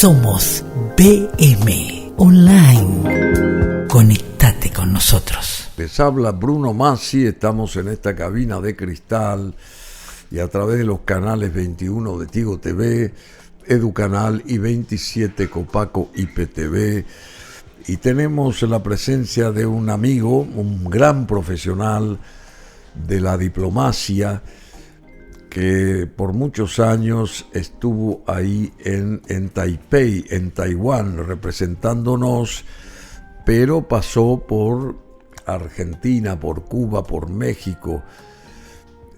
Somos BM Online. Conectate con nosotros. Les habla Bruno Masi, estamos en esta cabina de cristal y a través de los canales 21 de Tigo TV, Educanal y 27 Copaco IPTV. Y tenemos la presencia de un amigo, un gran profesional de la diplomacia, que por muchos años estuvo ahí en Taipei, en Taiwán, representándonos, pero pasó por Argentina, por Cuba, por México,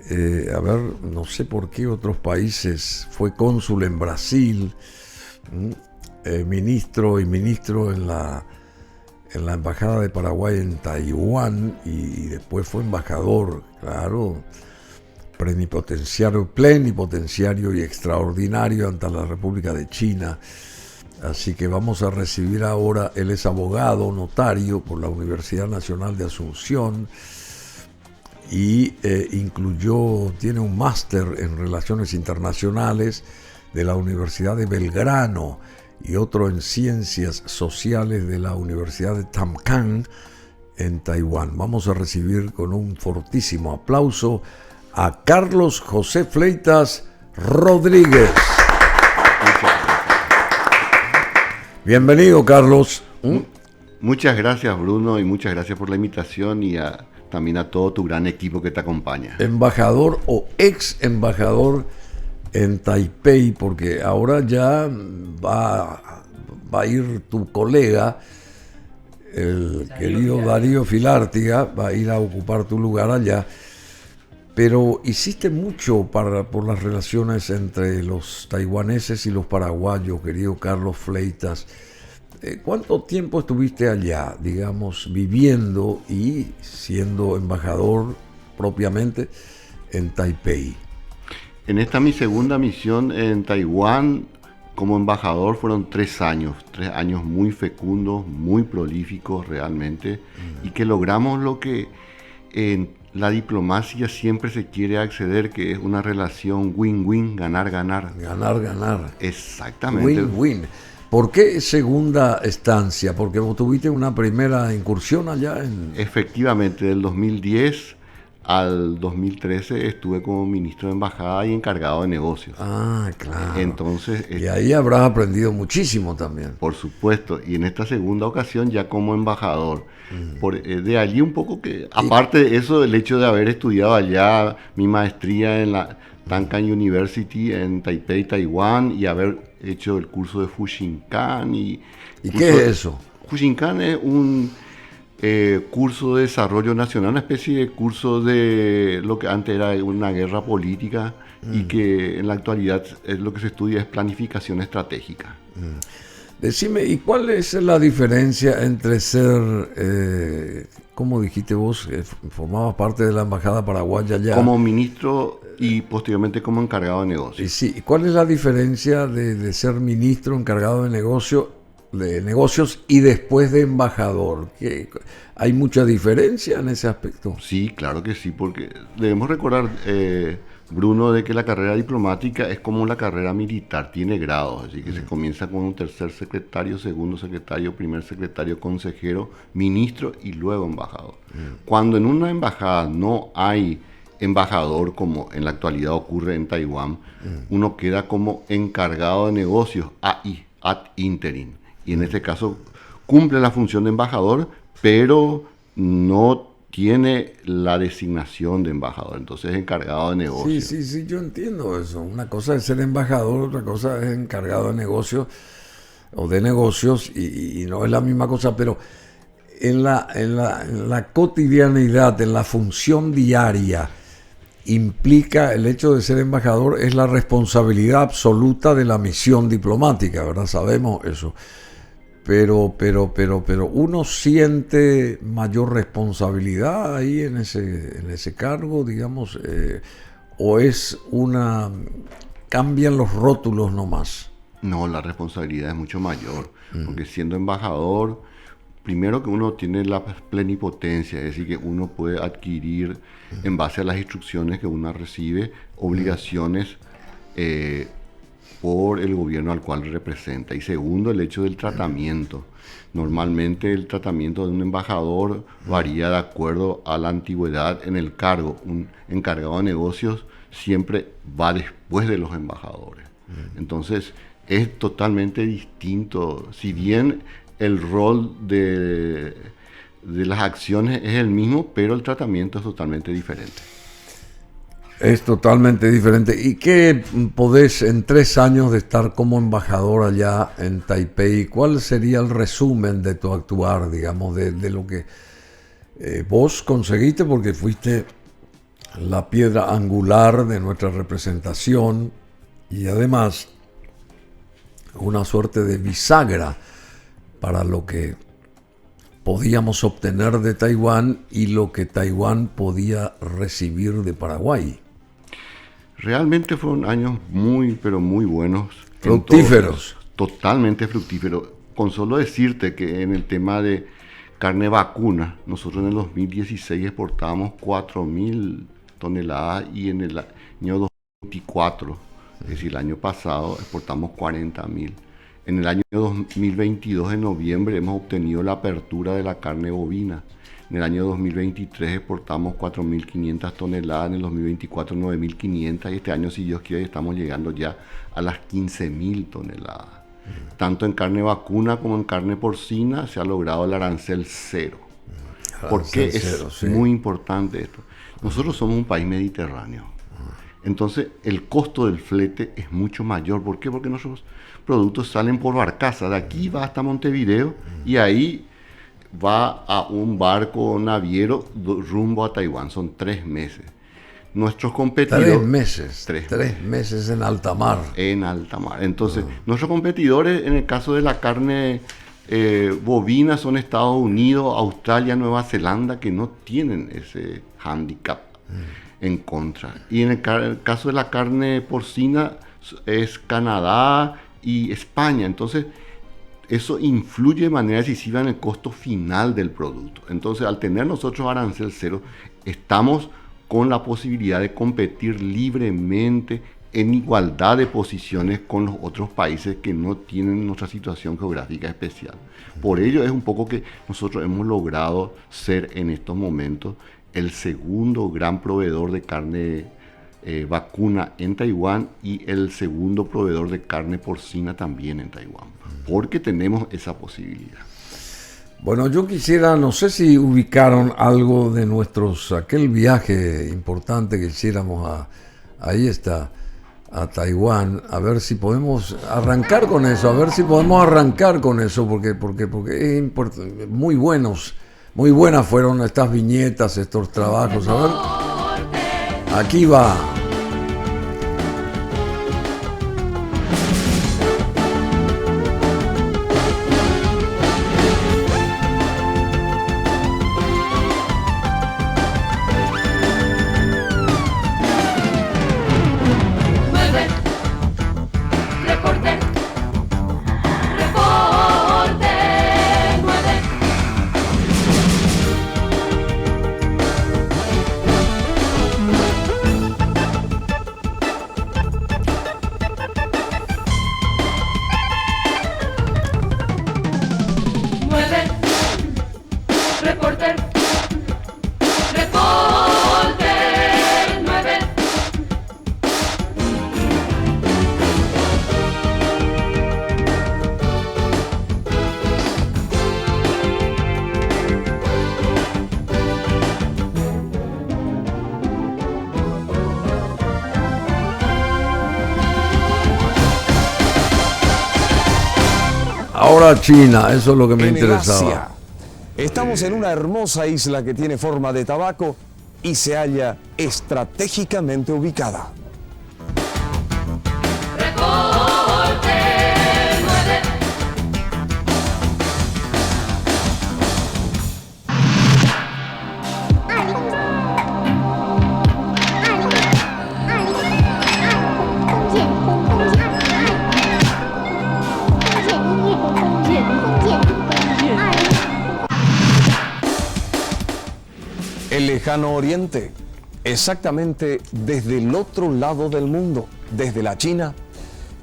no sé por qué otros países, fue cónsul en Brasil, ministro en la Embajada de Paraguay en Taiwán y después fue embajador, claro, plenipotenciario y extraordinario ante la República de China. Así que vamos a recibir ahora, él es abogado, notario por la Universidad Nacional de Asunción y tiene un máster en Relaciones Internacionales de la Universidad de Belgrano y otro en Ciencias Sociales de la Universidad de Tamkang en Taiwán. Vamos a recibir con un fortísimo aplauso a Carlos José Fleitas Rodríguez. Bienvenido, Carlos. Muchas gracias, Bruno, y muchas gracias por la invitación y también a todo tu gran equipo que te acompaña. Embajador o ex embajador en Taipei, porque ahora ya va a ir tu colega, el querido Darío Filártiga, va a ir a ocupar tu lugar allá. Pero hiciste mucho por las relaciones entre los taiwaneses y los paraguayos, querido Carlos Fleitas. ¿Cuánto tiempo estuviste allá, digamos, viviendo y siendo embajador propiamente en Taipei? En esta mi segunda misión en Taiwán como embajador fueron 3 años muy fecundos, muy prolíficos realmente, y que logramos lo que en la diplomacia siempre se quiere acceder, que es una relación win-win, ganar-ganar. Ganar-ganar. Exactamente. Win-win. ¿Por qué segunda estancia? ¿Porque vos tuviste una primera incursión allá en...? Efectivamente, del 2010 al 2013 estuve como ministro de embajada y encargado de negocios. Ah, claro. Entonces, y ahí habrás aprendido muchísimo también. Por supuesto. Y en esta segunda ocasión ya como embajador. De allí un poco que, aparte de eso, el hecho de haber estudiado allá mi maestría en la Tamkang University en Taipei, Taiwán, y haber hecho el curso de Fuxinkan. ¿Y qué es eso? Fuxinkan es un curso de desarrollo nacional, una especie de curso de lo que antes era una guerra política y que en la actualidad lo que se estudia es planificación estratégica. Decime, ¿y cuál es la diferencia entre ser, ¿cómo dijiste vos, formabas parte de la embajada paraguaya allá? Como ministro y posteriormente como encargado de negocios. Sí, ¿cuál es la diferencia de ser ministro encargado de negocios y después de embajador? ¿Hay mucha diferencia en ese aspecto? Sí, claro que sí, porque debemos recordar, Bruno, de que la carrera diplomática es como la carrera militar, tiene grados, así que se comienza con un tercer secretario, segundo secretario, primer secretario, consejero, ministro y luego embajador. Cuando en una embajada no hay embajador, como en la actualidad ocurre en Taiwán, uno queda como encargado de negocios, AI, ad interim, y en este caso cumple la función de embajador, pero no tiene la designación de embajador, entonces es encargado de negocios. Sí, yo entiendo eso. Una cosa es ser embajador, otra cosa es encargado de negocios o de negocios y no es la misma cosa, pero en la cotidianidad, en la función diaria, implica el hecho de ser embajador, es la responsabilidad absoluta de la misión diplomática, ¿verdad? Sabemos eso. Pero uno siente mayor responsabilidad ahí en ese cargo, digamos, o cambian los rótulos nomás. No, la responsabilidad es mucho mayor, porque siendo embajador, primero que uno tiene la plenipotencia, es decir, que uno puede adquirir en base a las instrucciones que uno recibe, obligaciones por el gobierno al cual representa. Y segundo, el hecho del tratamiento. Normalmente el tratamiento de un embajador varía de acuerdo a la antigüedad en el cargo. Un encargado de negocios siempre va después de los embajadores. Entonces es totalmente distinto. Si bien el rol de las acciones es el mismo, pero el tratamiento es totalmente diferente. Es totalmente diferente. ¿Y qué podés, en 3 años de estar como embajador allá en Taipei, cuál sería el resumen de tu actuar, digamos, de lo que vos conseguiste? Porque fuiste la piedra angular de nuestra representación y además una suerte de bisagra para lo que podíamos obtener de Taiwán y lo que Taiwán podía recibir de Paraguay. Realmente fueron años muy, pero muy buenos. Fructíferos. Totalmente fructíferos. Con solo decirte que en el tema de carne vacuna, nosotros en el 2016 exportábamos 4.000 toneladas y en el año 2024, es decir, el año pasado, exportamos 40.000. En el año 2022, en noviembre, hemos obtenido la apertura de la carne bovina. En el año 2023 exportamos 4.500 toneladas, en el 2024 9.500 y este año, si Dios quiere, estamos llegando ya a las 15.000 toneladas. Tanto en carne vacuna como en carne porcina se ha logrado el arancel cero. ¿Por qué es muy importante esto? Nosotros somos un país mediterráneo. Entonces el costo del flete es mucho mayor. ¿Por qué? Porque nuestros productos salen por barcaza. De aquí va hasta Montevideo y ahí va a un barco naviero rumbo a Taiwán. Son 3 meses. Nuestros competidores... 3 meses. 3 meses en alta mar. En alta mar. Entonces, nuestros competidores, en el caso de la carne bovina, son Estados Unidos, Australia, Nueva Zelanda, que no tienen ese hándicap en contra. Y en el caso de la carne porcina, es Canadá y España. Entonces, eso influye de manera decisiva en el costo final del producto. Entonces, al tener nosotros arancel cero, estamos con la posibilidad de competir libremente en igualdad de posiciones con los otros países que no tienen nuestra situación geográfica especial. Por ello es un poco que nosotros hemos logrado ser en estos momentos el segundo gran proveedor de carne vacuna en Taiwán y el segundo proveedor de carne porcina también en Taiwán, porque tenemos esa posibilidad. Bueno, yo quisiera, no sé si ubicaron algo de aquel viaje importante que hiciéramos a Taiwán, a ver si podemos arrancar con eso, porque es importante, muy buenas fueron estas viñetas, estos trabajos, a ver, aquí va. Ahora China, eso es lo que me interesaba. Asia. Estamos en una hermosa isla que tiene forma de tabaco y se halla estratégicamente ubicada. El lejano oriente, exactamente desde el otro lado del mundo, desde la China,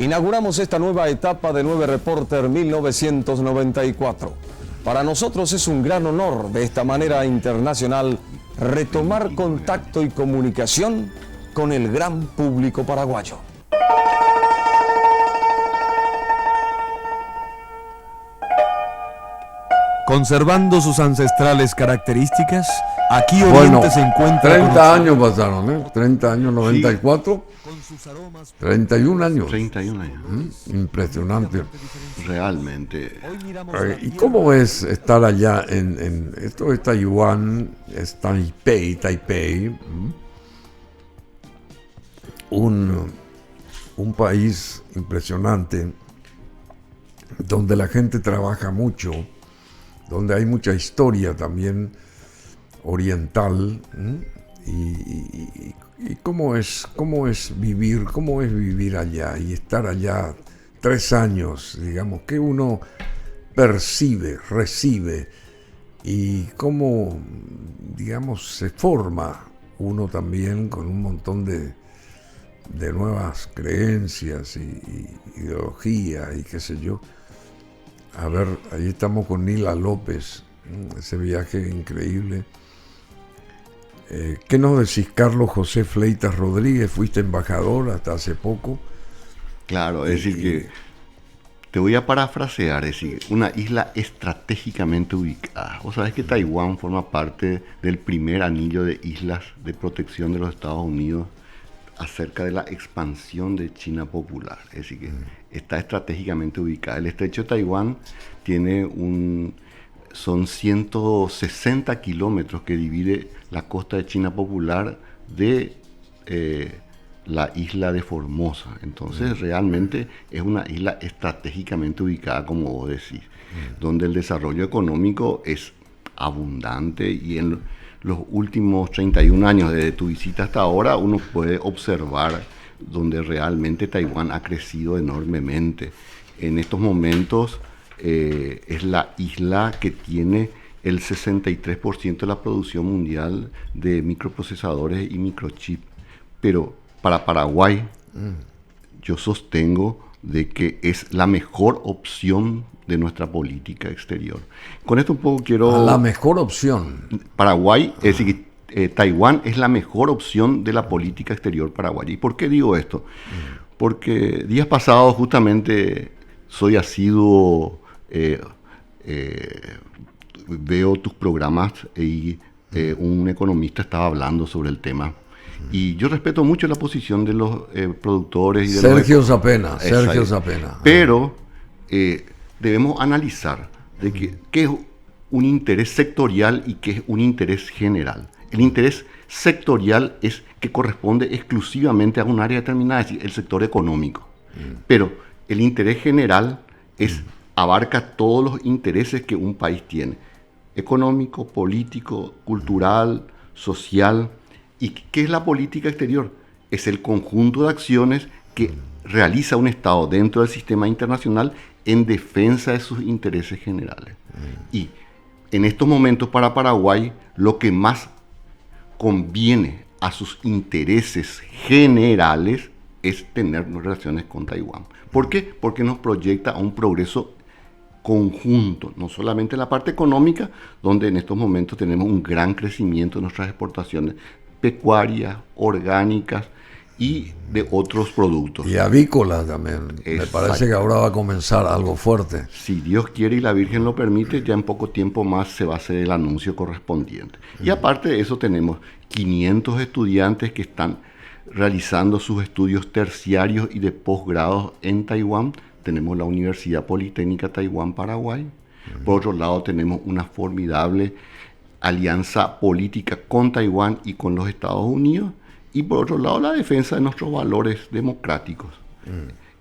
Inauguramos esta nueva etapa de 9 Reporter 1994. Para nosotros es un gran honor de esta manera internacional retomar contacto y comunicación con el gran público paraguayo. Conservando sus ancestrales características, aquí Oriente se encuentra 30 años pasaron, ¿eh? 30 años, 94, 31 años. 31 años. Impresionante. Realmente. ¿Y cómo es estar allá esto es Taiwán, es Taipei, un país impresionante donde la gente trabaja mucho, donde hay mucha historia también oriental, y cómo es vivir allá y estar allá 3 años, digamos, que uno percibe, recibe, y cómo, digamos, se forma uno también con un montón de nuevas creencias y ideología y qué sé yo. A ver, ahí estamos con Nila López, ese viaje increíble. ¿Qué nos decís, Carlos José Fleitas Rodríguez? Fuiste embajador hasta hace poco. Claro, es decir que te voy a parafrasear, es decir, una isla estratégicamente ubicada. Vos sabés que Taiwán forma parte del primer anillo de islas de protección de los Estados Unidos acerca de la expansión de China popular. Es decir, que está estratégicamente ubicada. El estrecho de Taiwán son 160 kilómetros que divide la costa de China popular de la isla de Formosa. Entonces, realmente es una isla estratégicamente ubicada, como vos decís, donde el desarrollo económico es abundante, y en los últimos 31 años desde tu visita hasta ahora uno puede observar donde realmente Taiwán ha crecido enormemente. En estos momentos es la isla que tiene el 63% de la producción mundial de microprocesadores y microchips. Pero para Paraguay, yo sostengo de que es la mejor opción de nuestra política exterior. Con esto un poco quiero... La mejor opción. Paraguay, es decir, Taiwán es la mejor opción de la política exterior paraguaya. ¿Y por qué digo esto? Porque días pasados justamente soy asiduo, veo tus programas y un economista estaba hablando sobre el tema. Y yo respeto mucho la posición de los productores y de Sergio Zapena. Pero debemos analizar de qué es un interés sectorial y qué es un interés general. El interés sectorial es que corresponde exclusivamente a un área determinada, es decir, el sector económico. Pero el interés general abarca todos los intereses que un país tiene: económico, político, cultural, social. ¿Y qué es la política exterior? Es el conjunto de acciones que realiza un Estado dentro del sistema internacional en defensa de sus intereses generales. Y en estos momentos para Paraguay, lo que más conviene a sus intereses generales es tener relaciones con Taiwán. ¿Por qué? Porque nos proyecta a un progreso conjunto, no solamente la parte económica, donde en estos momentos tenemos un gran crecimiento de nuestras exportaciones pecuarias, orgánicas y de otros productos. Y avícolas también. Exacto. Me parece que ahora va a comenzar algo fuerte. Si Dios quiere y la Virgen lo permite, ya en poco tiempo más se va a hacer el anuncio correspondiente. Y aparte de eso tenemos 500 estudiantes que están realizando sus estudios terciarios y de posgrados en Taiwán. Tenemos la Universidad Politécnica Taiwán Paraguay. Por otro lado tenemos una formidable alianza política con Taiwán y con los Estados Unidos, y por otro lado la defensa de nuestros valores democráticos.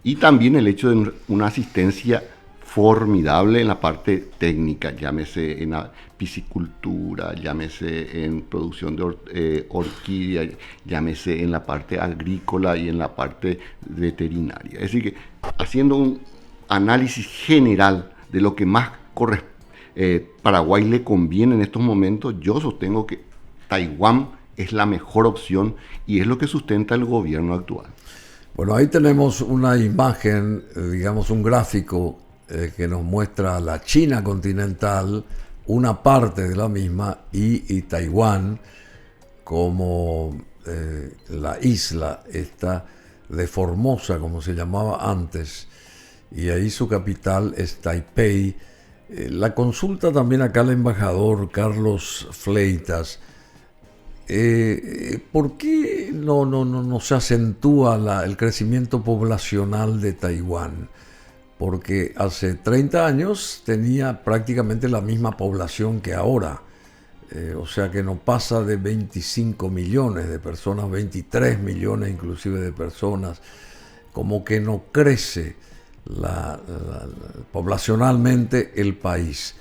Y también el hecho de una asistencia formidable en la parte técnica, llámese en la piscicultura, llámese en producción de orquídeas, llámese en la parte agrícola y en la parte veterinaria. Es decir que haciendo un análisis general de lo que más Paraguay le conviene en estos momentos, yo sostengo que Taiwán es la mejor opción y es lo que sustenta el gobierno actual. Bueno, ahí tenemos una imagen, digamos un gráfico que nos muestra la China continental, una parte de la misma, y Taiwán como la isla esta de Formosa, como se llamaba antes, y ahí su capital es Taipei. La consulta también acá al embajador Carlos Fleitas. ¿Por qué no se acentúa el crecimiento poblacional de Taiwán? Porque hace 30 años tenía prácticamente la misma población que ahora. O sea que no pasa de 25 millones de personas, 23 millones inclusive de personas. Como que no crece poblacionalmente el país,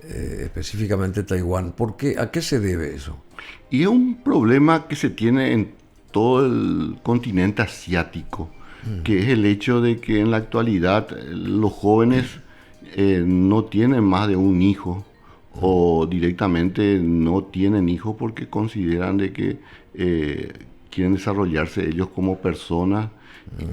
específicamente Taiwán. ¿Por qué? ¿A qué se debe eso? Y es un problema que se tiene en todo el continente asiático, que es el hecho de que en la actualidad los jóvenes no tienen más de un hijo, o directamente no tienen hijos porque consideran de que quieren desarrollarse ellos como personas.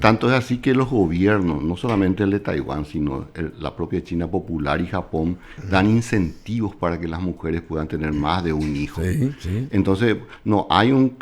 Tanto es así que los gobiernos, no solamente el de Taiwán, sino la propia China popular y Japón, dan incentivos para que las mujeres puedan tener más de un hijo. Sí, sí. Entonces, no hay un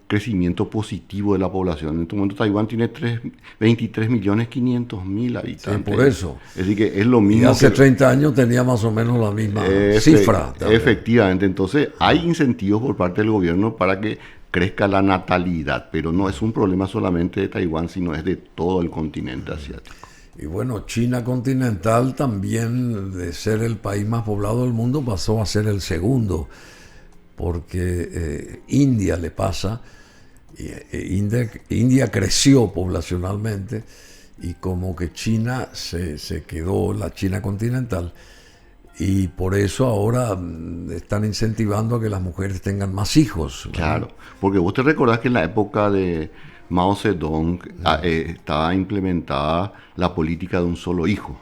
crecimiento positivo de la población. En este momento Taiwán tiene 23.500.000 habitantes. Sí, por eso. Es decir, que es lo mismo. Y hace 30 años tenía más o menos la misma cifra. Efectivamente. Entonces, hay incentivos por parte del gobierno para que crezca la natalidad, pero no es un problema solamente de Taiwán, sino es de todo el continente asiático. Y bueno, China continental también, de ser el país más poblado del mundo, pasó a ser el segundo, porque India le pasa, India creció poblacionalmente, y como que China se quedó, la China continental, y por eso ahora están incentivando a que las mujeres tengan más hijos, ¿verdad? Claro, porque vos te recordás que en la época de Mao Zedong estaba implementada la política de un solo hijo.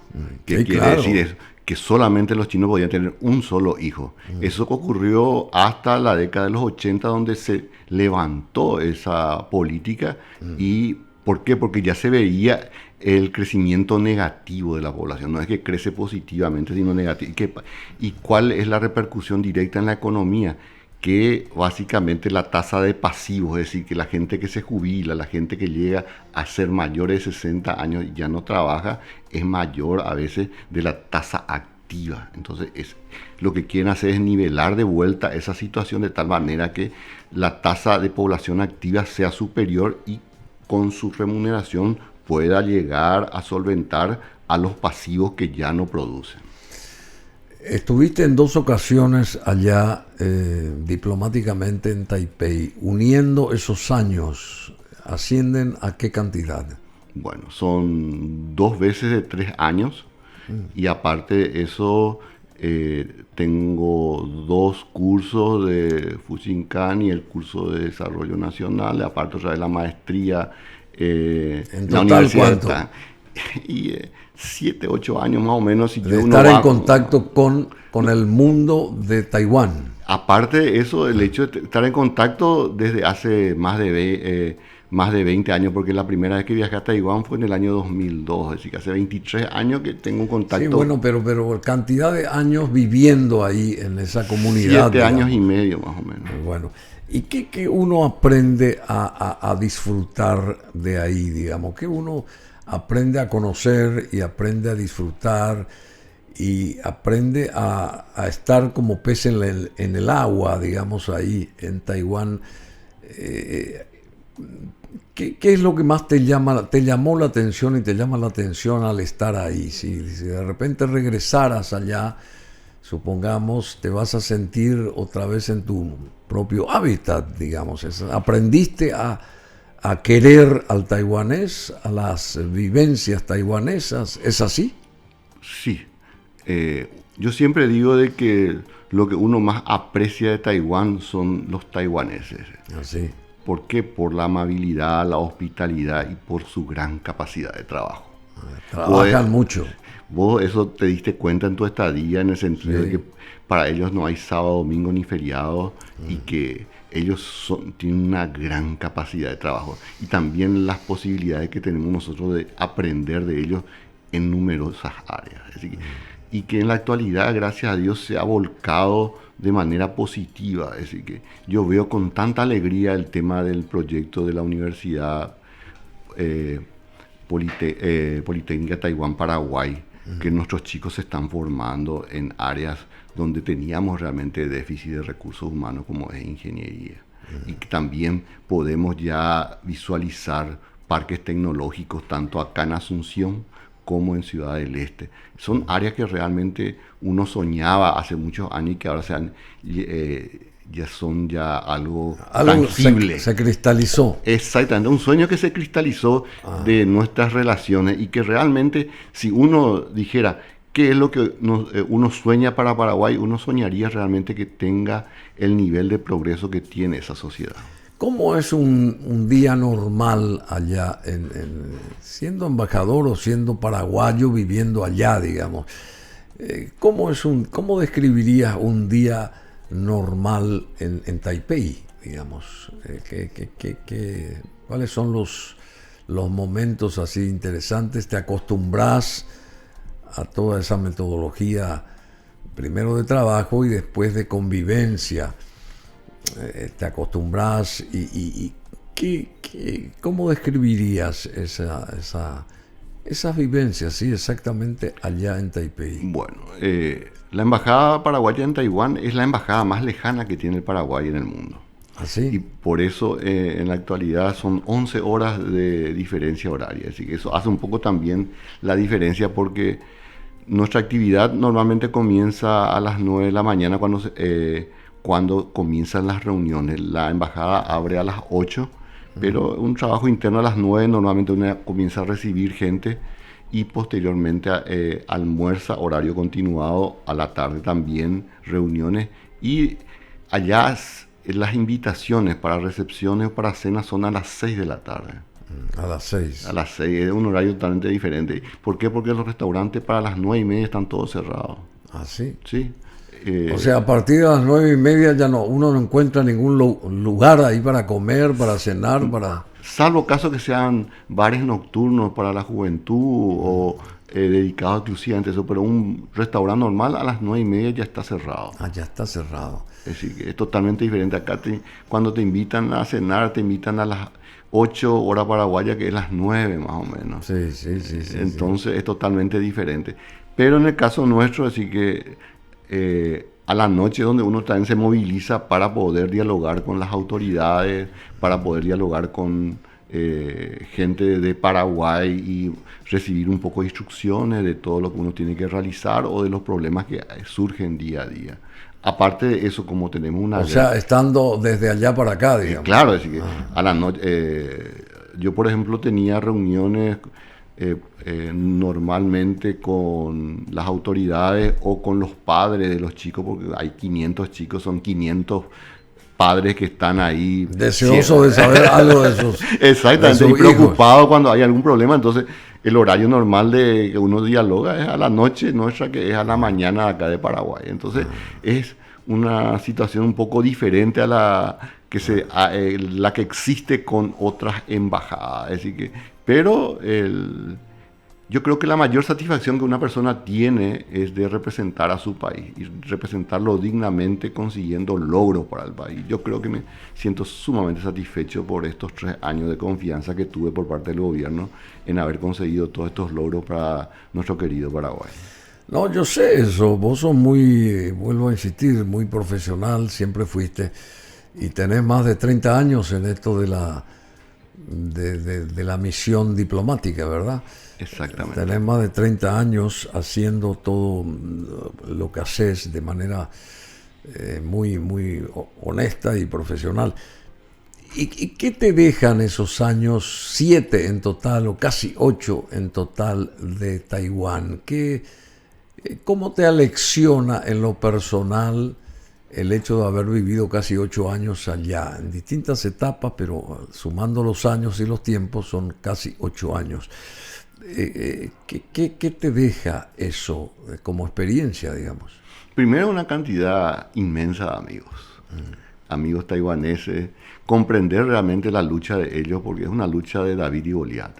¿Qué sí, quiere claro. decir eso? Que solamente los chinos podían tener un solo hijo. Eso ocurrió hasta la década de los 80, donde se levantó esa política. ¿Y por qué? Porque ya se veía el crecimiento negativo de la población. No es que crece positivamente, sino negativo. ¿Y cuál es la repercusión directa en la economía? Que básicamente la tasa de pasivos, es decir, que la gente que se jubila, la gente que llega a ser mayor de 60 años y ya no trabaja, es mayor a veces de la tasa activa. Entonces, lo que quieren hacer es nivelar de vuelta esa situación de tal manera que la tasa de población activa sea superior y con su remuneración pueda llegar a solventar a los pasivos que ya no producen. Estuviste en 2 ocasiones allá diplomáticamente en Taipei, uniendo esos años, ¿ascienden a qué cantidad? Bueno, son 2 veces de 3 años, y aparte de eso tengo 2 cursos de Fushinkan y el curso de Desarrollo Nacional, aparte otra vez la maestría ¿En la total universidad. cuánto? Y 7, 8 años más o menos. Si De uno estar en va, contacto con el mundo de Taiwán. aparte de eso, el hecho de estar en contacto desde hace más de 20 años, porque la primera vez que viajé a Taiwán fue en el año 2002, es decir, que hace 23 años que tengo un contacto. Sí, bueno, pero cantidad de años viviendo ahí en esa comunidad. 7 años y medio más o menos. Bueno, ¿y qué uno aprende a disfrutar de ahí, digamos? ¿Qué uno aprende a conocer y aprende a disfrutar y aprende a estar como pez en el agua, digamos, ahí en Taiwán? ¿Qué es lo que más te llamó la atención y te llama la atención al estar ahí? Si de repente regresaras allá, supongamos, te vas a sentir otra vez en tu propio hábitat, digamos. ¿Aprendiste a querer al taiwanés, a las vivencias taiwanesas? ¿Es así? Sí. Yo siempre digo de que lo que uno más aprecia de Taiwán son los taiwaneses. Así. ¿Por qué? Por la amabilidad, la hospitalidad y por su gran capacidad de trabajo. Trabajan mucho. Vos eso te diste cuenta en tu estadía, en el sentido Sí. de que para ellos no hay sábado, domingo ni feriado y que ellos tienen una gran capacidad de trabajo y también las posibilidades que tenemos nosotros de aprender de ellos en numerosas áreas. Así que, y que en la actualidad, gracias a Dios, se ha volcado de manera positiva. Es decir, que yo veo con tanta alegría el tema del proyecto de la Universidad Politécnica Taiwán-Paraguay, que nuestros chicos se están formando en áreas donde teníamos realmente déficit de recursos humanos, como es ingeniería. Y que también podemos ya visualizar parques tecnológicos tanto acá en Asunción como en Ciudad del Este. Son áreas que realmente uno soñaba hace muchos años y que ahora ya son algo tangible. Se cristalizó. Exactamente, un sueño que se cristalizó de nuestras relaciones y que realmente, si uno dijera qué es lo que uno sueña para Paraguay, uno soñaría realmente que tenga el nivel de progreso que tiene esa sociedad. ¿Cómo es un día normal allá, siendo embajador o siendo paraguayo viviendo allá, digamos? ¿Cómo describirías un día normal en Taipei, digamos? ¿Cuáles son los momentos así interesantes? ¿Te acostumbras a toda esa metodología, primero de trabajo y después de convivencia? ¿Te acostumbras y cómo describirías esas vivencias, sí, exactamente allá en Taipei? Bueno, la embajada paraguaya en Taiwán es la embajada más lejana que tiene el Paraguay en el mundo. ¿Ah, Y sí? por eso en la actualidad son 11 horas de diferencia horaria. Así que eso hace un poco también la diferencia porque nuestra actividad normalmente comienza a las 9 de la mañana cuando comienzan las reuniones. La embajada abre a las 8, pero un trabajo interno a las 9 normalmente uno comienza a recibir gente y posteriormente almuerza, horario continuado, a la tarde también reuniones. Y allá las invitaciones para recepciones o para cenas son a las 6 de la tarde. A las 6. A las 6 es un horario totalmente diferente. ¿Por qué? Porque los restaurantes para las 9:30 están todos cerrados. ¿Ah, sí? ¿Sí? O sea, a partir de las 9:30 ya uno no encuentra ningún lugar ahí para comer, para cenar, para... Salvo casos que sean bares nocturnos para la juventud o dedicados exclusivamente a eso, pero un restaurante normal a las 9:30 ya está cerrado. Ah, ya está cerrado. Es decir, que es totalmente diferente. Acá cuando te invitan a cenar, te invitan a las 8 horas paraguayas, que es las 9 más o menos. Sí. Entonces es totalmente diferente. Pero en el caso nuestro, así que a la noche donde uno también se moviliza para poder dialogar con las autoridades, para poder dialogar con gente de Paraguay y recibir un poco de instrucciones de todo lo que uno tiene que realizar o de los problemas que surgen día a día. Aparte de eso, como tenemos una... O sea, estando desde allá para acá, digamos. Claro, es decir, que a la noche... yo, por ejemplo, tenía reuniones normalmente con las autoridades o con los padres de los chicos, porque hay 500 chicos, son 500 padres que están ahí. Deseosos de saber algo de esos. Exactamente, de y sus hijos. preocupados cuando hay algún problema. Entonces, el horario normal de que uno dialoga es a la noche nuestra, que es a la mañana acá de Paraguay. Entonces, es una situación un poco diferente a la que existe con otras embajadas. Es decir que, pero yo creo que la mayor satisfacción que una persona tiene es de representar a su país y representarlo dignamente consiguiendo logros para el país. Yo creo que me siento sumamente satisfecho por estos 3 años de confianza que tuve por parte del gobierno en haber conseguido todos estos logros para nuestro querido Paraguay. No, yo sé eso. Vos sos muy, vuelvo a insistir, muy profesional, siempre fuiste. Y tenés más de 30 años en esto de la misión diplomática, ¿verdad? Exactamente. Tenés más de 30 años haciendo todo lo que haces de manera muy, muy honesta y profesional. ¿Y qué te dejan esos años, 7 en total o casi 8 en total de Taiwán? ¿Cómo te alecciona en lo personal el hecho de haber vivido casi 8 años allá, en distintas etapas, pero sumando los años y los tiempos son casi 8 años? ¿Qué te deja eso como experiencia, digamos? Primero, una cantidad inmensa de amigos. Amigos taiwaneses, comprender realmente la lucha de ellos, porque es una lucha de David y Goliat.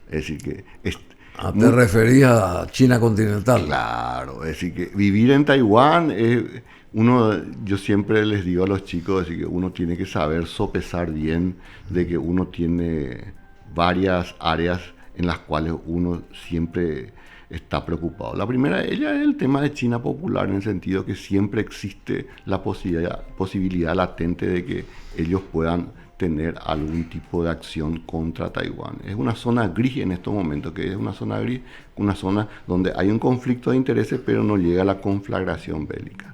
Es decir, que... ¿Te referías a China continental? Claro, es decir, que vivir en Taiwán, yo siempre les digo a los chicos, es decir, que uno tiene que saber sopesar bien de que uno tiene varias áreas en las cuales uno siempre está preocupado. La primera de ellas es el tema de China popular, en el sentido que siempre existe la posibilidad latente de que ellos puedan tener algún tipo de acción contra Taiwán. Es una zona gris en estos momentos, que es una zona gris, una zona donde hay un conflicto de intereses, pero no llega a la conflagración bélica.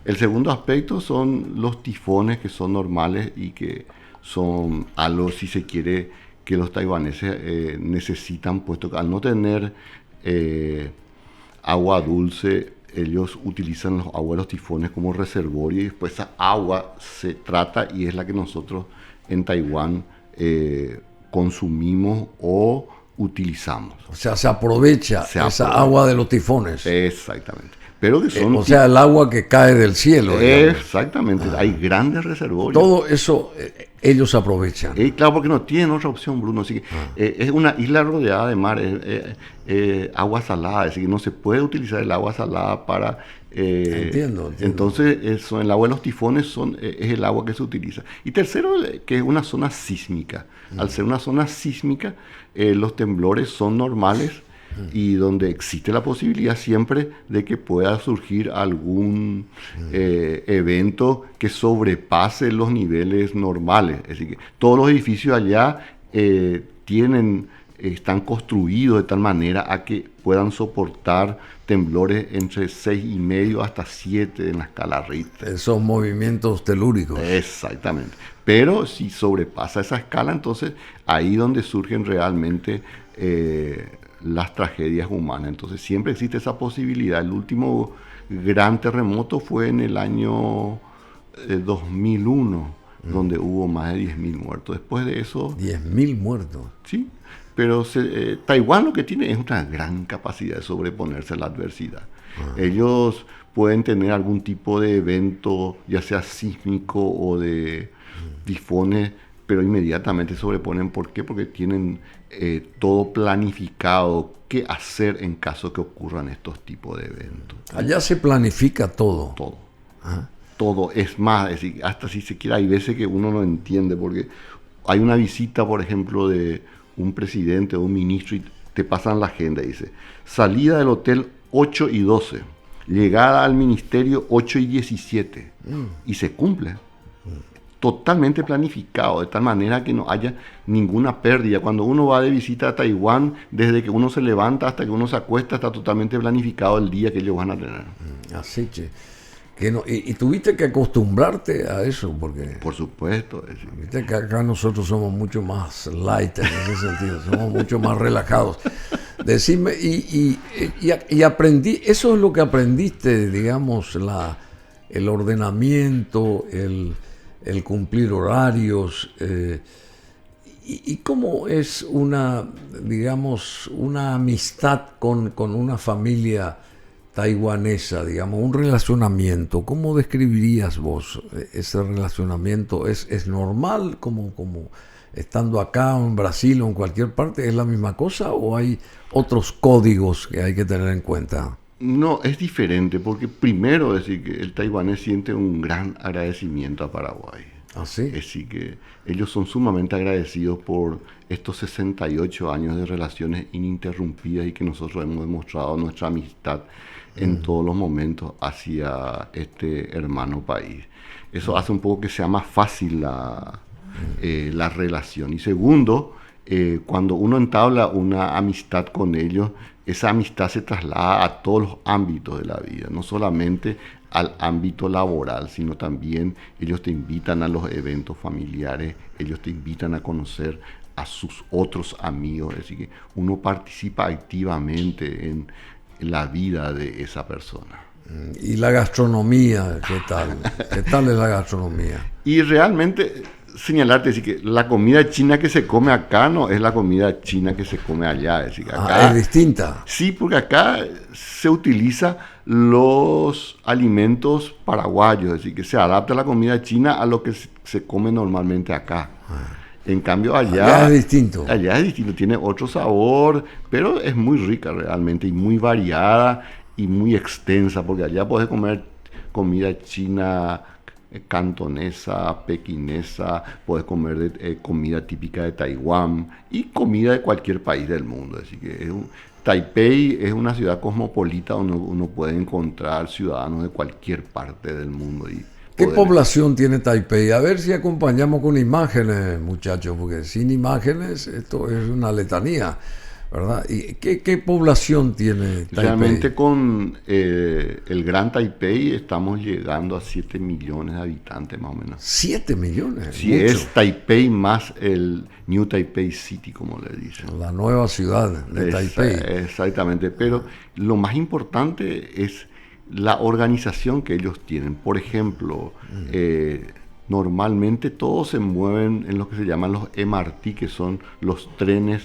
El segundo aspecto son los tifones, que son normales y que son algo, si se quiere, que los taiwaneses necesitan, puesto que al no tener agua dulce, ellos utilizan los aguas de los tifones como reservorio, y después esa agua se trata y es la que nosotros en Taiwán consumimos o utilizamos. O sea, se aprovecha esa agua de los tifones. Exactamente. Pero que son o sea, el agua que cae del cielo. Exactamente. Hay grandes reservorios. Todo eso ellos aprovechan. Claro, porque no tienen otra opción, Bruno. Así que es una isla rodeada de mar, agua salada. Así que no se puede utilizar el agua salada para... Entiendo. Entonces, el agua de los tifones es el agua que se utiliza. Y tercero, que es una zona sísmica. Al ser una zona sísmica, los temblores son normales, y donde existe la posibilidad siempre de que pueda surgir algún evento que sobrepase los niveles normales. Es decir, que todos los edificios allá están construidos de tal manera a que puedan soportar temblores entre 6,5 hasta 7 en la escala Richter. Esos movimientos telúricos. Exactamente. Pero si sobrepasa esa escala, entonces ahí donde surgen realmente las tragedias humanas. Entonces siempre existe esa posibilidad. El último gran terremoto fue en el año 2001, donde hubo más de 10.000 muertos. Después de eso... 10.000 muertos. Sí, pero Taiwán lo que tiene es una gran capacidad de sobreponerse a la adversidad. Ellos pueden tener algún tipo de evento, ya sea sísmico o de tifones, pero inmediatamente sobreponen. ¿Por qué? Porque tienen todo planificado qué hacer en caso que ocurran estos tipos de eventos. Allá se planifica todo. Todo. Todo. Es más, es decir, hasta si se quiere, hay veces que uno no entiende, porque hay una visita, por ejemplo, de un presidente o un ministro y te pasan la agenda y dice, salida del hotel 8:12, llegada al ministerio 8:17, y se cumple. Totalmente planificado, de tal manera que no haya ninguna pérdida. Cuando uno va de visita a Taiwán, desde que uno se levanta hasta que uno se acuesta, está totalmente planificado el día que ellos van a tener. Así, che. Que no, y tuviste que acostumbrarte a eso, porque... Por supuesto. Viste que acá nosotros somos mucho más light en ese sentido, somos mucho más relajados. Decime, y aprendí, eso es lo que aprendiste, digamos, el ordenamiento, el cumplir horarios, y cómo es una amistad con una familia taiwanesa, digamos, un relacionamiento. ¿Cómo describirías vos ese relacionamiento? ¿Es normal como estando acá o en Brasil o en cualquier parte? ¿Es la misma cosa o hay otros códigos que hay que tener en cuenta? No, es diferente, porque primero es decir que el taiwanés siente un gran agradecimiento a Paraguay. ¿Ah, sí? Es decir que ellos son sumamente agradecidos por estos 68 años de relaciones ininterrumpidas y que nosotros hemos demostrado nuestra amistad en todos los momentos hacia este hermano país. Eso hace un poco que sea más fácil la relación. Y segundo, cuando uno entabla una amistad con ellos, esa amistad se traslada a todos los ámbitos de la vida, no solamente al ámbito laboral, sino también ellos te invitan a los eventos familiares, ellos te invitan a conocer a sus otros amigos, es decir, que uno participa activamente en la vida de esa persona. ¿Y la gastronomía? ¿Qué tal? ¿Qué tal es la gastronomía? Y realmente señalarte, decir, que la comida china que se come acá no es la comida china que se come allá. Es decir, acá, es distinta. Sí, porque acá se utiliza los alimentos paraguayos, es decir, que se adapta la comida china a lo que se come normalmente acá. En cambio allá es distinto. Allá es distinto, tiene otro sabor, pero es muy rica realmente y muy variada y muy extensa, porque allá podés comer comida china, cantonesa, pequinesa, puedes comer comida típica de Taiwán y comida de cualquier país del mundo. Así que Taipei es una ciudad cosmopolita donde uno puede encontrar ciudadanos de cualquier parte del mundo. ¿Qué población tiene Taipei? A ver si acompañamos con imágenes, muchachos, porque sin imágenes esto es una letanía, ¿verdad? ¿Y qué población tiene Taipei? Realmente con el Gran Taipei estamos llegando a 7 millones de habitantes más o menos. 7 millones. Sí, mucho. Es Taipei más el New Taipei City, como le dicen. La nueva ciudad de Taipei. Exactamente, pero lo más importante es la organización que ellos tienen. Por ejemplo, normalmente todos se mueven en lo que se llaman los MRT, que son los trenes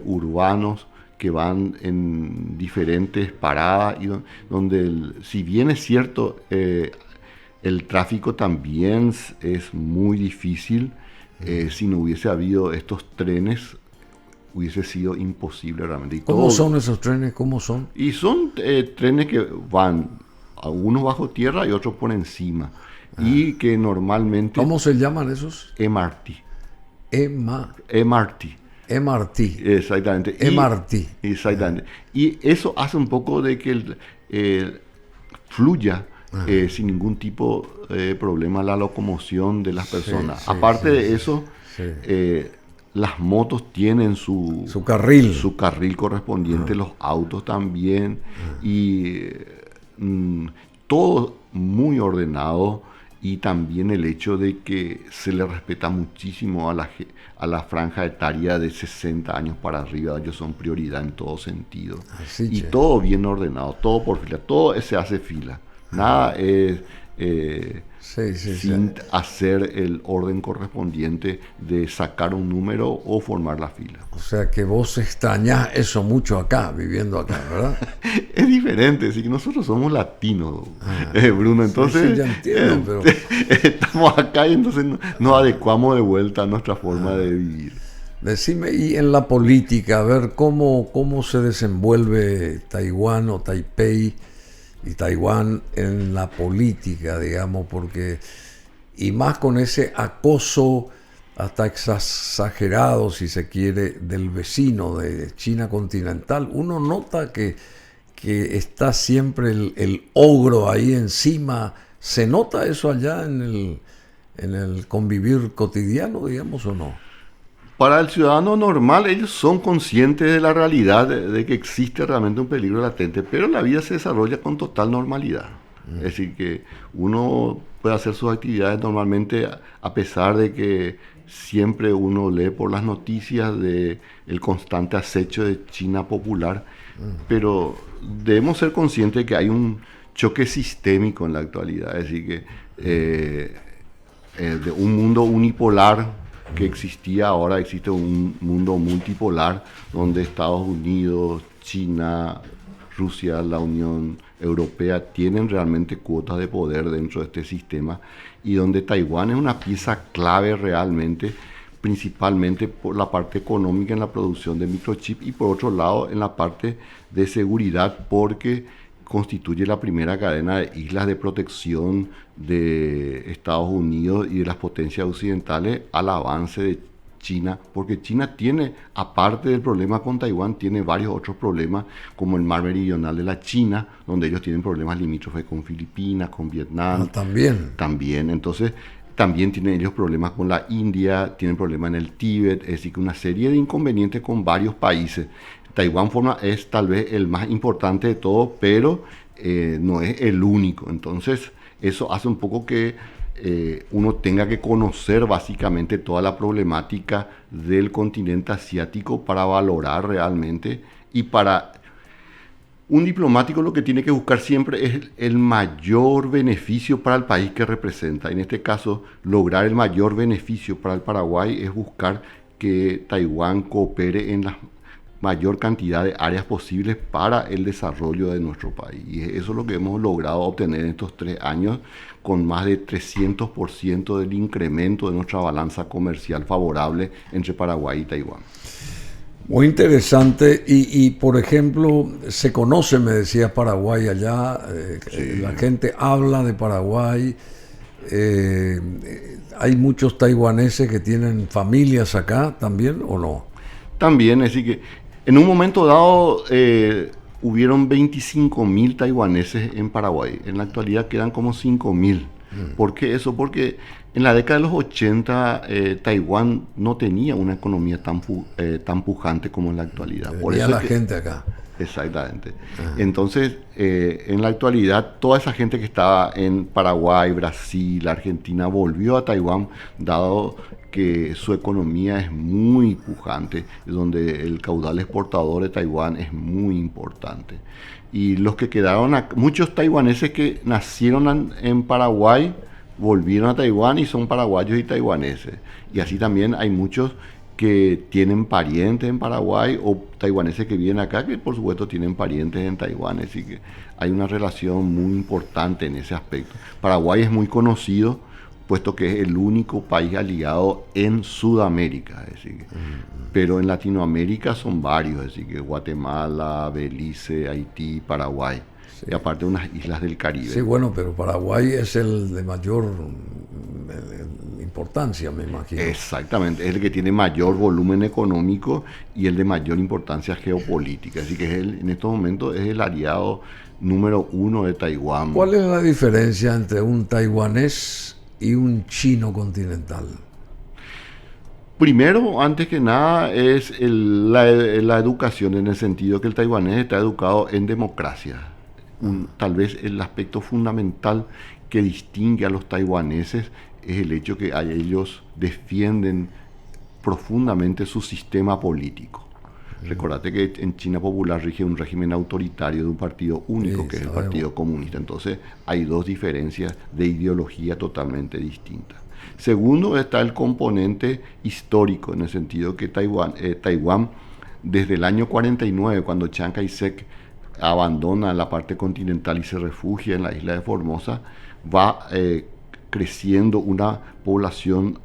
urbanos que van en diferentes paradas y donde si bien es cierto el tráfico también es muy difícil, si no hubiese habido estos trenes hubiese sido imposible realmente. ¿Cómo son esos trenes? ¿Cómo son? Y son trenes que van algunos bajo tierra y otros por encima y que normalmente... ¿Cómo se llaman esos? MRT. MRT. Exactamente. Exactamente. Y eso hace un poco de que fluya sin ningún tipo de problema la locomoción de las personas. Aparte de eso, las motos tienen su carril correspondiente, los autos también, y todo muy ordenado. Y también el hecho de que se le respeta muchísimo a la franja etaria de 60 años para arriba. Ellos son prioridad en todo sentido. Todo bien ordenado, todo por fila, todo se hace fila. Nada es sin hacer el orden correspondiente de sacar un número o formar la fila. O sea que vos extrañás eso mucho acá, viviendo acá, ¿verdad? Es diferente, sí, nosotros somos latinos, Bruno, entonces ya entiendo, pero... estamos acá y entonces nos adecuamos de vuelta a nuestra forma de vivir. Decime, y en la política, a ver cómo se desenvuelve Taiwán o Taipei y Taiwán en la política, digamos, porque, y más con ese acoso hasta exagerado, si se quiere, del vecino de China continental, uno nota que está siempre el ogro ahí encima. ¿Se nota eso allá en el convivir cotidiano, digamos, o no? Para el ciudadano normal, ellos son conscientes de la realidad, de que existe realmente un peligro latente, pero la vida se desarrolla con total normalidad. Es decir, que uno puede hacer sus actividades normalmente, a pesar de que siempre uno lee por las noticias de el constante acecho de China popular, pero debemos ser conscientes de que hay un choque sistémico en la actualidad. Es decir, que de un mundo unipolar que existía, ahora existe un mundo multipolar donde Estados Unidos, China, Rusia, la Unión Europea tienen realmente cuotas de poder dentro de este sistema, y donde Taiwán es una pieza clave realmente, principalmente por la parte económica en la producción de microchips y por otro lado en la parte de seguridad, porque constituye la primera cadena de islas de protección de Estados Unidos y de las potencias occidentales al avance de China, porque China tiene, aparte del problema con Taiwán, tiene varios otros problemas, como el mar meridional de la China, donde ellos tienen problemas limítrofes con Filipinas, con Vietnam. También, entonces también tienen ellos problemas con la India, tienen problemas en el Tíbet, es decir, que una serie de inconvenientes con varios países. Taiwán es tal vez el más importante de todos, pero no es el único. Entonces, eso hace un poco que uno tenga que conocer básicamente toda la problemática del continente asiático para valorar realmente y para Un diplomático lo que tiene que buscar siempre es el mayor beneficio para el país que representa. En este caso, lograr el mayor beneficio para el Paraguay es buscar que Taiwán coopere en la mayor cantidad de áreas posibles para el desarrollo de nuestro país. Y eso es lo que hemos logrado obtener en estos 3 años, con más de 300% del incremento de nuestra balanza comercial favorable entre Paraguay y Taiwán. Muy interesante. Y por ejemplo, se conoce, me decía, Paraguay allá. Sí. La gente habla de Paraguay. ¿Hay muchos taiwaneses que tienen familias acá también o no? También, así que en un momento dado hubieron 25.000 taiwaneses en Paraguay. En la actualidad quedan como 5.000. ¿Por qué eso? Porque en la década de los 80 Taiwán no tenía una economía tan pujante como en la actualidad. Por eso la gente acá. Exactamente. Ajá. Entonces, en la actualidad, toda esa gente que estaba en Paraguay, Brasil, Argentina, volvió a Taiwán, dado que su economía es muy pujante, donde el caudal exportador de Taiwán es muy importante. Y los que quedaron, muchos taiwaneses que nacieron en Paraguay, volvieron a Taiwán y son paraguayos y taiwaneses. Y así también hay muchos que tienen parientes en Paraguay o taiwaneses que viven acá, que por supuesto tienen parientes en Taiwán, así que hay una relación muy importante en ese aspecto. Paraguay es muy conocido, puesto que es el único país aliado en Sudamérica, así que, pero en Latinoamérica son varios, así que Guatemala, Belice, Haití, Paraguay. Sí. Y aparte unas islas del Caribe. Sí, bueno, pero Paraguay es el de mayor importancia, me imagino. Exactamente, es el que tiene mayor volumen económico y el de mayor importancia geopolítica. Así que en estos momentos es el aliado número 1 de Taiwán. ¿Cuál es la diferencia entre un taiwanés y un chino continental? Primero, antes que nada, es la educación, en el sentido que el taiwanés está educado en democracia. Tal vez el aspecto fundamental que distingue a los taiwaneses es el hecho que ellos defienden profundamente su sistema político. Recordate que en China popular rige un régimen autoritario de un partido único, sí, que es el Partido Comunista. Entonces hay dos diferencias de ideología totalmente distintas. Segundo, está el componente histórico, en el sentido que Taiwán, desde el año 49, cuando Chiang Kai-shek abandona la parte continental y se refugia en la isla de Formosa, va creciendo una población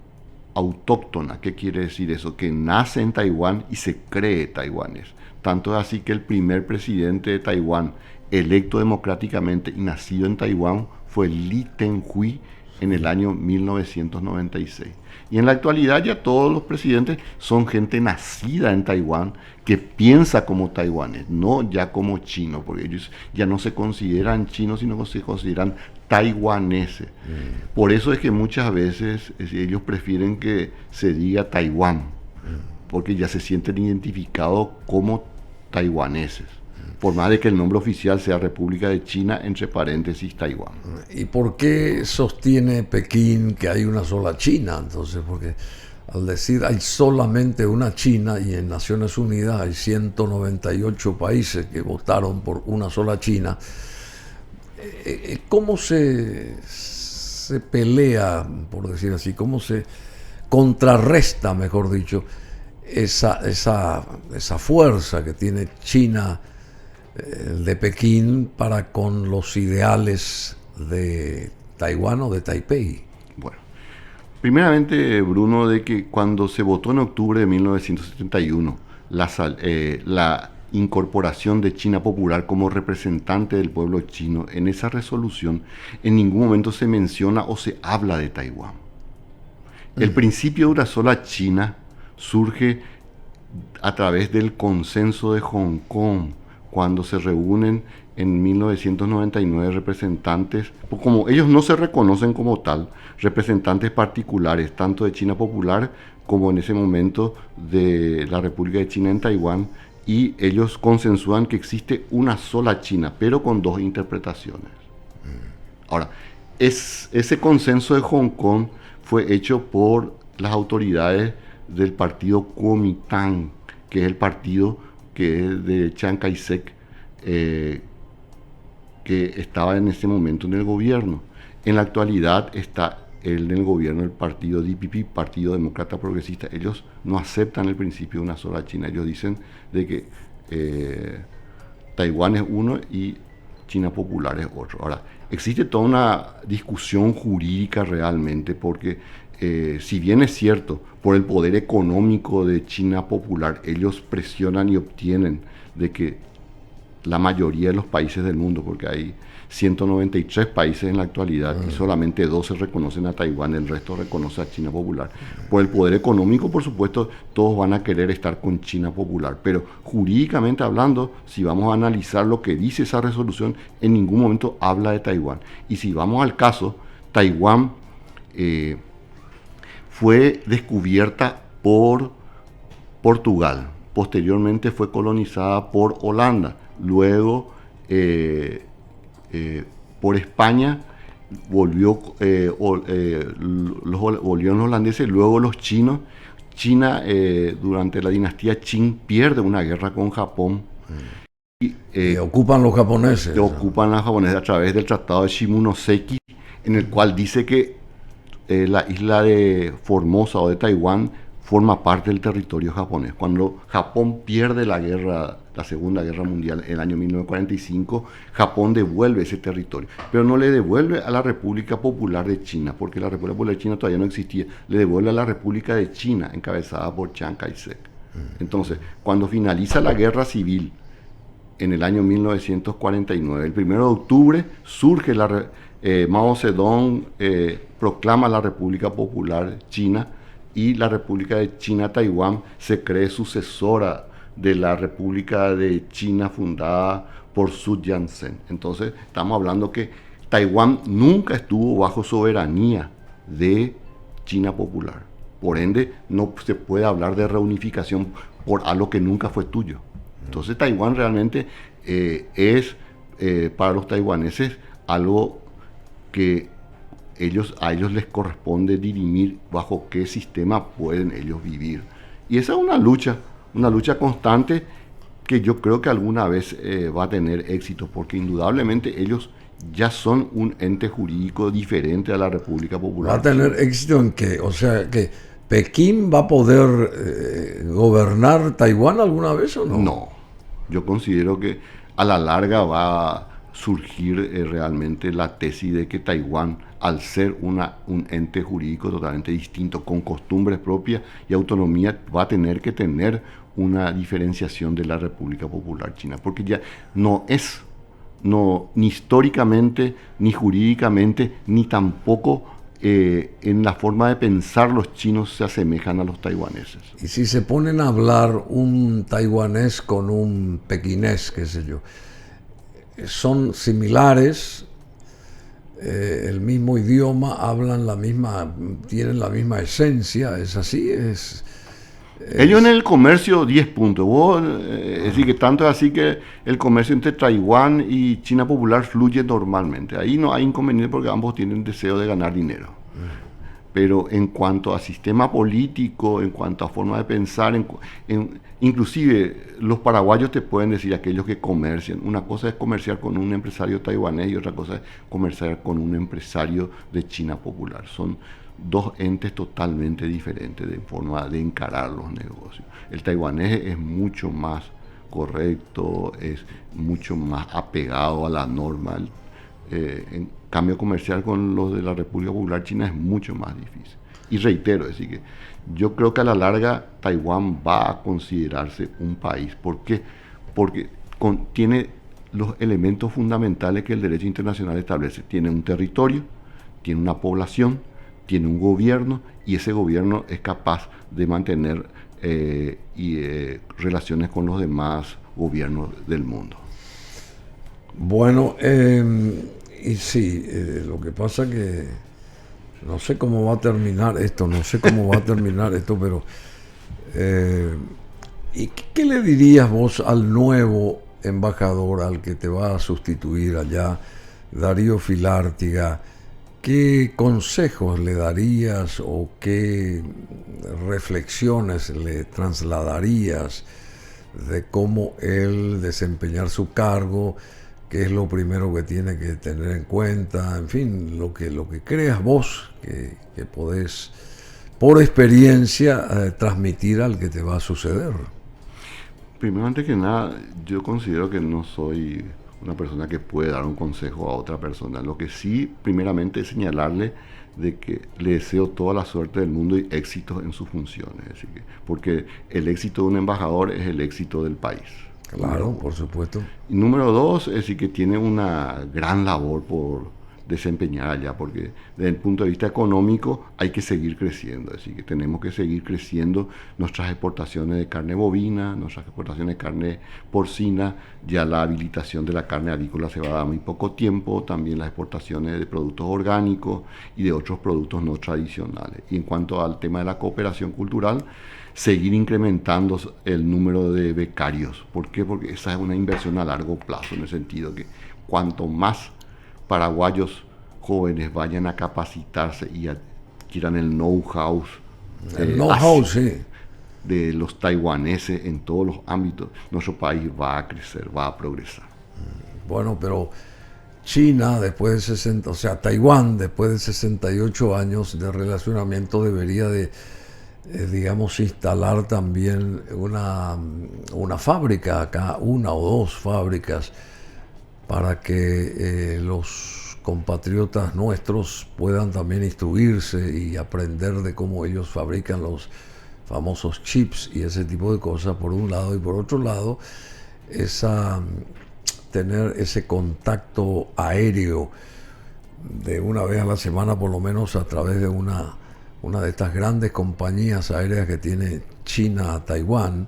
autóctona. ¿Qué quiere decir eso? Que nace en Taiwán y se cree taiwanés. Tanto es así que el primer presidente de Taiwán, electo democráticamente y nacido en Taiwán, fue Lee Teng-hui en el año 1996. Y en la actualidad ya todos los presidentes son gente nacida en Taiwán que piensa como taiwanés, no ya como chino, porque ellos ya no se consideran chinos, sino que se consideran taiwaneses. Por eso es que muchas veces ellos prefieren que se diga Taiwán, porque ya se sienten identificados como taiwaneses, por más de que el nombre oficial sea República de China, entre paréntesis, Taiwán. ¿Y por qué sostiene Pekín que hay una sola China? Entonces, porque al decir hay solamente una China, y en Naciones Unidas hay 198 países que votaron por una sola China, ¿cómo se pelea, por decir así, cómo se contrarresta, mejor dicho, esa fuerza que tiene China de Pekín para con los ideales de Taiwán o de Taipei? Bueno, primeramente, Bruno, de que cuando se votó en octubre de 1971 la incorporación de China Popular como representante del pueblo chino, en esa resolución en ningún momento se menciona o se habla de Taiwán. El principio de una sola China surge a través del consenso de Hong Kong, cuando se reúnen en 1999 representantes, como ellos no se reconocen como tal, representantes particulares, tanto de China Popular como en ese momento de la República de China en Taiwán, y ellos consensúan que existe una sola China, pero con dos interpretaciones. Ahora, ese consenso de Hong Kong fue hecho por las autoridades del partido Kuomintang, que es el partido que es de Chiang Kai-shek, que estaba en ese momento en el gobierno. En la actualidad está él en el gobierno del partido DPP, Partido Demócrata Progresista. Ellos no aceptan el principio de una sola China. Ellos dicen de que Taiwán es uno y China Popular es otro. Ahora, existe toda una discusión jurídica realmente, porque si bien es cierto, por el poder económico de China Popular, ellos presionan y obtienen de que la mayoría de los países del mundo, porque hay 193 países en la actualidad y solamente 12 reconocen a Taiwán, el resto reconoce a China Popular. Por el poder económico, por supuesto, todos van a querer estar con China Popular, pero jurídicamente hablando, si vamos a analizar lo que dice esa resolución, en ningún momento habla de Taiwán. Y si vamos al caso, Taiwán fue descubierta por Portugal, posteriormente fue colonizada por Holanda, luego por España volvieron los holandeses, luego los chinos. China durante la dinastía Qing pierde una guerra con Japón. Y ocupan los japoneses. Ocupan los japoneses a través del Tratado de Shimonoseki, en el cual dice que la isla de Formosa o de Taiwán forma parte del territorio japonés. Cuando Japón pierde la Segunda Guerra Mundial en el año 1945, Japón devuelve ese territorio, pero no le devuelve a la República Popular de China, porque la República Popular de China todavía no existía, le devuelve a la República de China, encabezada por Chiang Kai-shek. Entonces, cuando finaliza la Guerra Civil en el año 1949, el 1 de octubre, surge Mao Zedong proclama la República Popular China, y la República de China-Taiwán se cree sucesora de la República de China fundada por Sun Yat-sen. Entonces estamos hablando que Taiwán nunca estuvo bajo soberanía de China Popular. Por ende, no se puede hablar de reunificación por algo que nunca fue tuyo. Entonces Taiwán realmente es para los taiwaneses algo que a ellos les corresponde dirimir bajo qué sistema pueden ellos vivir. Y esa es una lucha constante que yo creo que alguna vez va a tener éxito, porque indudablemente ellos ya son un ente jurídico diferente a la República Popular. ¿Va a tener éxito en qué? O sea, que ¿Pekín va a poder gobernar Taiwán alguna vez o no? No, yo considero que a la larga va a surgir realmente la tesis de que Taiwán, al ser un ente jurídico totalmente distinto, con costumbres propias y autonomía, va a tener que tener una diferenciación de la República Popular China, porque ya no es, ni históricamente, ni jurídicamente, ni tampoco en la forma de pensar los chinos se asemejan a los taiwaneses. Y si se ponen a hablar un taiwanés con un pequinés, qué sé yo, son similares, el mismo idioma, hablan tienen la misma esencia, es así, ellos en el comercio 10 puntos. Es decir, que tanto es así que el comercio entre Taiwán y China Popular fluye normalmente. Ahí no hay inconveniente porque ambos tienen deseo de ganar dinero. Pero en cuanto a sistema político, en cuanto a forma de pensar, inclusive los paraguayos te pueden decir, aquellos que comercian, una cosa es comerciar con un empresario taiwanés y otra cosa es comerciar con un empresario de China Popular. Son dos entes totalmente diferentes de forma de encarar los negocios. El taiwanés es mucho más correcto, es mucho más apegado a la norma. En cambio comercial con los de la República Popular China es mucho más difícil. Y reitero, es decir, que yo creo que a la larga Taiwán va a considerarse un país. ¿Por qué? Porque tiene los elementos fundamentales que el derecho internacional establece. Tiene un territorio, tiene una población, tiene un gobierno, y ese gobierno es capaz de mantener relaciones con los demás gobiernos del mundo. Bueno, y sí, lo que pasa que no sé cómo va a terminar esto, pero ¿y qué le dirías vos al nuevo embajador, al que te va a sustituir allá, Darío Filártiga? ¿Qué consejos le darías o qué reflexiones le trasladarías de cómo él desempeñar su cargo, qué es lo primero que tiene que tener en cuenta, en fin, lo que creas vos que podés, por experiencia, transmitir al que te va a suceder. Primero, antes que nada, yo considero que no soy una persona que puede dar un consejo a otra persona. Lo que sí, primeramente, es señalarle de que le deseo toda la suerte del mundo y éxitos en sus funciones. Así que, porque el éxito de un embajador es el éxito del país. Claro, por supuesto. Y número dos, es decir, que tiene una gran labor por desempeñar allá, porque desde el punto de vista económico hay que seguir creciendo, es decir, que tenemos que seguir creciendo nuestras exportaciones de carne bovina, nuestras exportaciones de carne porcina, ya la habilitación de la carne avícola se va a dar muy poco tiempo, también las exportaciones de productos orgánicos y de otros productos no tradicionales. Y en cuanto al tema de la cooperación cultural, seguir incrementando el número de becarios. ¿Por qué? Porque esa es una inversión a largo plazo, en el sentido que cuanto más paraguayos jóvenes vayan a capacitarse y adquieran el know-how, Sí, de los taiwaneses en todos los ámbitos, nuestro país va a crecer, va a progresar. Bueno, pero China, después de Taiwán, después de 68 años de relacionamiento, debería de, digamos, instalar también una fábrica acá, una o dos fábricas, para que los compatriotas nuestros puedan también instruirse y aprender de cómo ellos fabrican los famosos chips y ese tipo de cosas, por un lado, y por otro lado, tener ese contacto aéreo de una vez a la semana, por lo menos a través de una de estas grandes compañías aéreas que tiene China a Taiwán,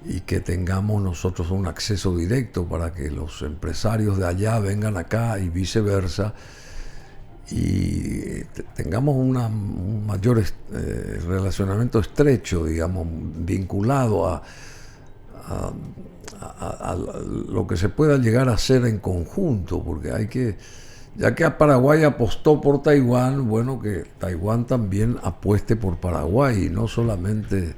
y que tengamos nosotros un acceso directo para que los empresarios de allá vengan acá y viceversa, y tengamos un mayor relacionamiento estrecho, digamos, vinculado a lo que se pueda llegar a hacer en conjunto, porque ya que a Paraguay apostó por Taiwán, bueno, que Taiwán también apueste por Paraguay, y no solamente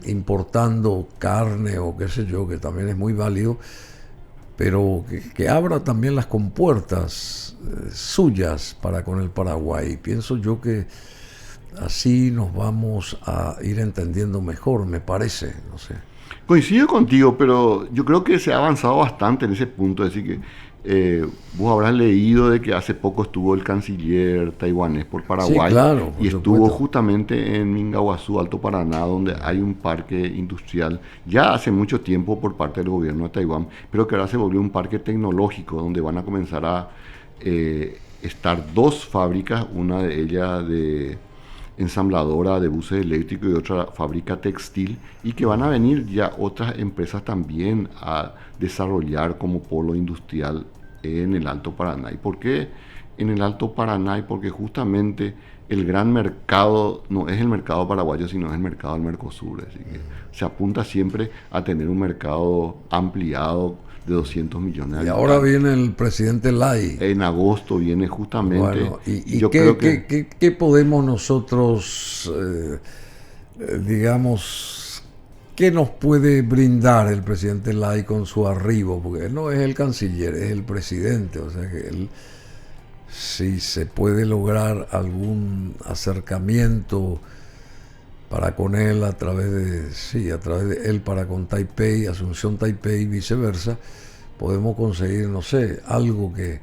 importando carne o qué sé yo, que también es muy válido, pero que abra también las compuertas suyas para con el Paraguay. Pienso yo que así nos vamos a ir entendiendo mejor, me parece, no sé. Coincido contigo, pero yo creo que se ha avanzado bastante en ese punto, es decir que vos habrás leído de que hace poco estuvo el canciller taiwanés por Paraguay, sí, claro, y estuvo supuesto. Justamente en Mingaguazú, Alto Paraná, donde hay un parque industrial ya hace mucho tiempo por parte del gobierno de Taiwán, pero que ahora se volvió un parque tecnológico donde van a comenzar a estar dos fábricas, una de ellas de ensambladora de buses eléctricos y otra fábrica textil, y que van a venir ya otras empresas también a desarrollar como polo industrial en el Alto Paraná. ¿Y por qué en el Alto Paraná? Y porque justamente el gran mercado no es el mercado paraguayo, sino es el mercado del Mercosur. Así que se apunta siempre a tener un mercado ampliado de 200 millones de Y habitantes. ahora viene el presidente Lai. En agosto viene justamente. Bueno, ¿y yo qué, creo que qué podemos nosotros, digamos, qué nos puede brindar el presidente Lai con su arribo? Porque él no es el canciller, es el presidente, o sea que él, si se puede lograr algún acercamiento para con él a través de él para con Taipei, Asunción Taipei y viceversa, podemos conseguir, no sé, algo que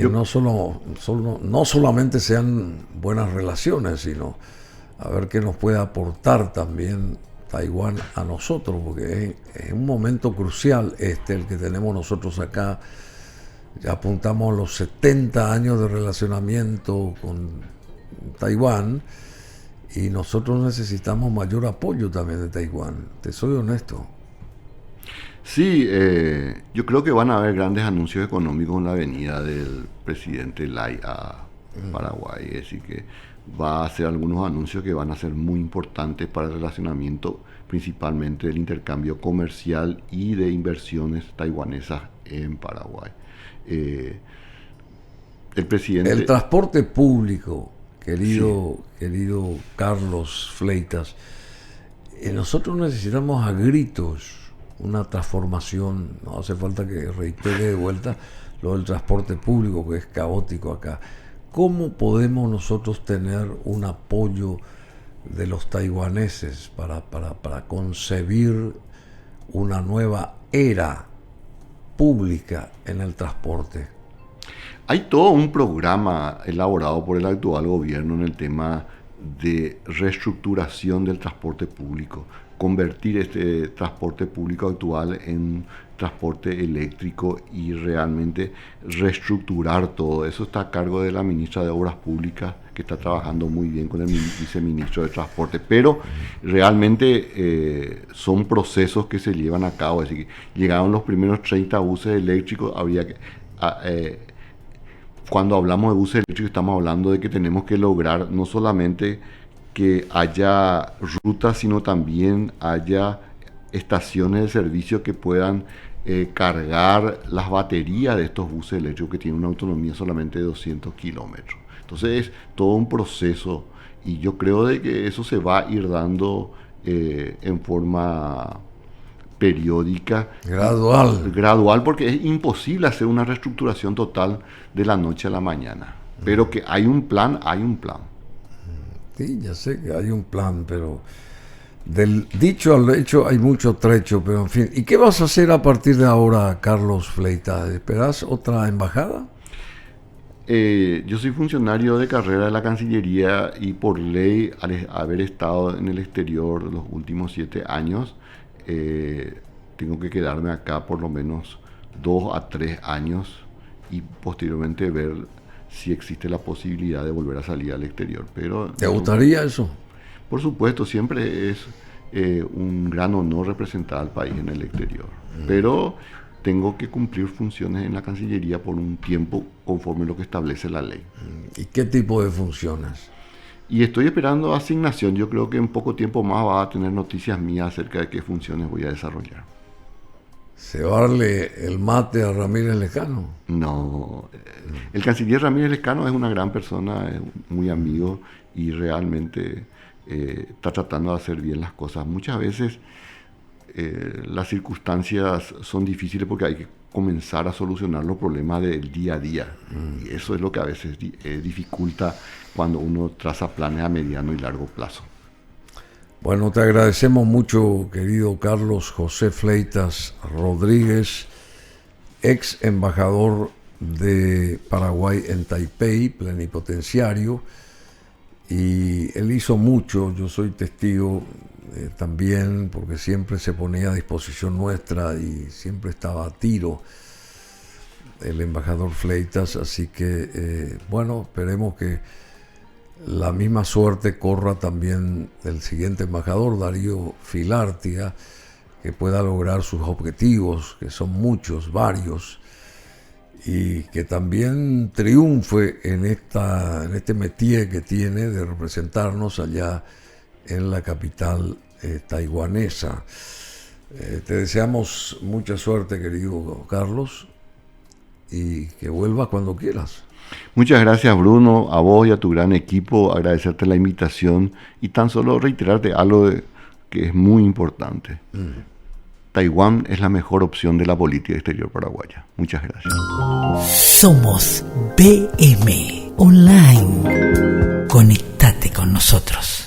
no solamente sean buenas relaciones, sino a ver qué nos puede aportar también Taiwán a nosotros, porque es un momento crucial el que tenemos nosotros acá. Ya apuntamos los 70 años de relacionamiento con Taiwán, y nosotros necesitamos mayor apoyo también de Taiwán, te soy honesto. Sí, yo creo que van a haber grandes anuncios económicos en la venida del presidente Lai a Paraguay, es decir que va a hacer algunos anuncios que van a ser muy importantes para el relacionamiento, principalmente del intercambio comercial y de inversiones taiwanesas en Paraguay. El presidente... El transporte público, querido Carlos Fleitas, nosotros necesitamos a gritos una transformación. No hace falta que reitere de vuelta lo del transporte público, que es caótico acá. ¿Cómo podemos nosotros tener un apoyo de los taiwaneses para concebir una nueva era pública en el transporte? Hay todo un programa elaborado por el actual gobierno en el tema de reestructuración del transporte público, convertir este transporte público actual en transporte eléctrico y realmente reestructurar todo. Eso está a cargo de la ministra de Obras Públicas, que está trabajando muy bien con el viceministro de Transporte, pero realmente son procesos que se llevan a cabo. Es decir, llegaron los primeros 30 buses eléctricos. Habría que cuando hablamos de buses eléctricos estamos hablando de que tenemos que lograr no solamente que haya rutas, sino también haya estaciones de servicio que puedan cargar las baterías de estos buses eléctricos, que tienen una autonomía solamente de 200 kilómetros. Entonces es todo un proceso, y yo creo de que eso se va a ir dando en forma periódica, gradual, porque es imposible hacer una reestructuración total de la noche a la mañana. Pero que hay un plan. Sí, ya sé que hay un plan, pero del dicho al hecho hay mucho trecho, pero en fin. ¿Y qué vas a hacer a partir de ahora, Carlos Fleitas? ¿Esperás otra embajada? Yo soy funcionario de carrera de la Cancillería y por ley, al haber estado en el exterior los últimos 7 años, tengo que quedarme acá por lo menos 2 a 3 años y posteriormente ver si existe la posibilidad de volver a salir al exterior. Pero ¿te gustaría eso? Por supuesto, siempre es un gran honor representar al país en el exterior. Pero tengo que cumplir funciones en la Cancillería por un tiempo conforme lo que establece la ley. ¿Y qué tipo de funciones? Y estoy esperando asignación. Yo creo que en poco tiempo más va a tener noticias mías acerca de qué funciones voy a desarrollar. ¿Se va a darle el mate a Ramírez Lescano? No. El canciller Ramírez Lescano es una gran persona, es muy amigo y realmente está tratando de hacer bien las cosas. Muchas veces las circunstancias son difíciles porque hay que comenzar a solucionar los problemas del día a día. Y eso es lo que a veces dificulta cuando uno traza planes a mediano y largo plazo. Bueno, te agradecemos mucho, querido Carlos José Fleitas Rodríguez, ex embajador de Paraguay en Taipei, plenipotenciario, y él hizo mucho. Yo soy testigo también, porque siempre se ponía a disposición nuestra y siempre estaba a tiro el embajador Fleitas, así que bueno, esperemos que la misma suerte corra también el siguiente embajador, Darío Filártiga, que pueda lograr sus objetivos, que son muchos, varios, y que también triunfe en este métier que tiene de representarnos allá en la capital taiwanesa. Te deseamos mucha suerte, querido Carlos, y que vuelvas cuando quieras. Muchas gracias, Bruno, a vos y a tu gran equipo, agradecerte la invitación y tan solo reiterarte algo que es muy importante. Taiwán es la mejor opción de la política exterior paraguaya. Muchas gracias. Somos BM Online. Conectate con nosotros.